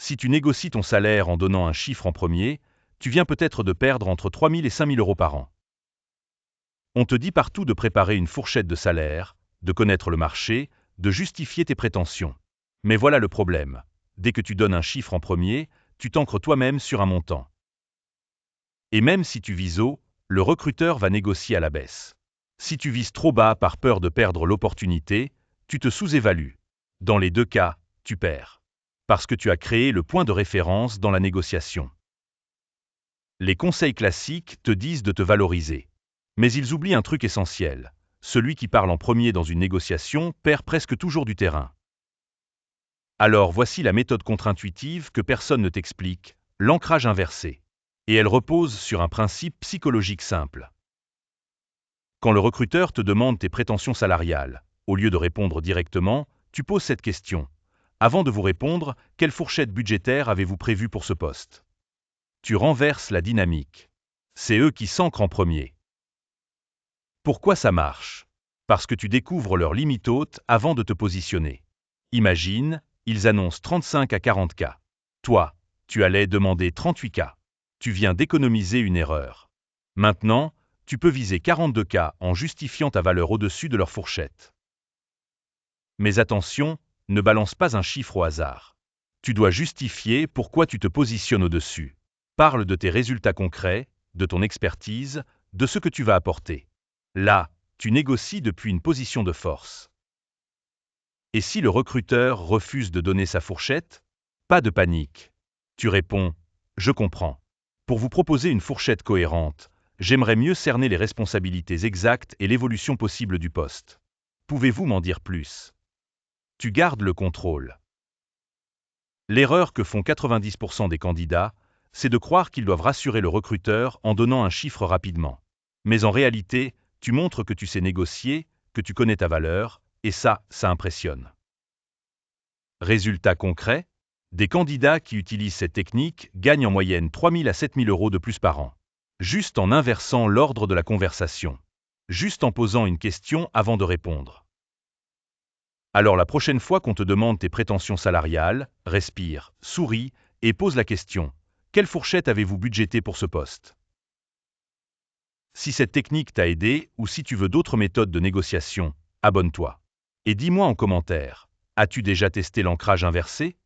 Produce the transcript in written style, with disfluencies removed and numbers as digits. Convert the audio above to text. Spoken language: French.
Si tu négocies ton salaire en donnant un chiffre en premier, tu viens peut-être de perdre entre 3 000 et 5 000 euros par an. On te dit partout de préparer une fourchette de salaire, de connaître le marché, de justifier tes prétentions. Mais voilà le problème. Dès que tu donnes un chiffre en premier, tu t'ancres toi-même sur un montant. Et même si tu vises haut, le recruteur va négocier à la baisse. Si tu vises trop bas par peur de perdre l'opportunité, tu te sous-évalues. Dans les deux cas, tu perds. Parce que tu as créé le point de référence dans la négociation. Les conseils classiques te disent de te valoriser. Mais ils oublient un truc essentiel. Celui qui parle en premier dans une négociation perd presque toujours du terrain. Alors voici la méthode contre-intuitive que personne ne t'explique, l'ancrage inversé. Et elle repose sur un principe psychologique simple. Quand le recruteur te demande tes prétentions salariales, au lieu de répondre directement, tu poses cette question. Avant de vous répondre, quelle fourchette budgétaire avez-vous prévue pour ce poste? Tu renverses la dynamique. C'est eux qui s'ancrent en premier. Pourquoi ça marche? Parce que tu découvres leurs limites hautes avant de te positionner. Imagine, ils annoncent 35 à 40 K. Toi, tu allais demander 38 K. Tu viens d'économiser une erreur. Maintenant, tu peux viser 42 K en justifiant ta valeur au-dessus de leur fourchette. Mais attention, ne balance pas un chiffre au hasard. Tu dois justifier pourquoi tu te positionnes au-dessus. Parle de tes résultats concrets, de ton expertise, de ce que tu vas apporter. Là, tu négocies depuis une position de force. Et si le recruteur refuse de donner sa fourchette? Pas de panique. Tu réponds « Je comprends. Pour vous proposer une fourchette cohérente, j'aimerais mieux cerner les responsabilités exactes et l'évolution possible du poste. Pouvez-vous m'en dire plus ?» Tu gardes le contrôle. L'erreur que font 90% des candidats, c'est de croire qu'ils doivent rassurer le recruteur en donnant un chiffre rapidement. Mais en réalité, tu montres que tu sais négocier, que tu connais ta valeur, et ça impressionne. Résultat concret, des candidats qui utilisent cette technique gagnent en moyenne 3 000 à 7 000 euros de plus par an. Juste en inversant l'ordre de la conversation. Juste en posant une question avant de répondre. Alors la prochaine fois qu'on te demande tes prétentions salariales, respire, souris et pose la question. Quelle fourchette avez-vous budgétée pour ce poste? Si cette technique t'a aidé ou si tu veux d'autres méthodes de négociation, abonne-toi. Et dis-moi en commentaire, as-tu déjà testé l'ancrage inversé?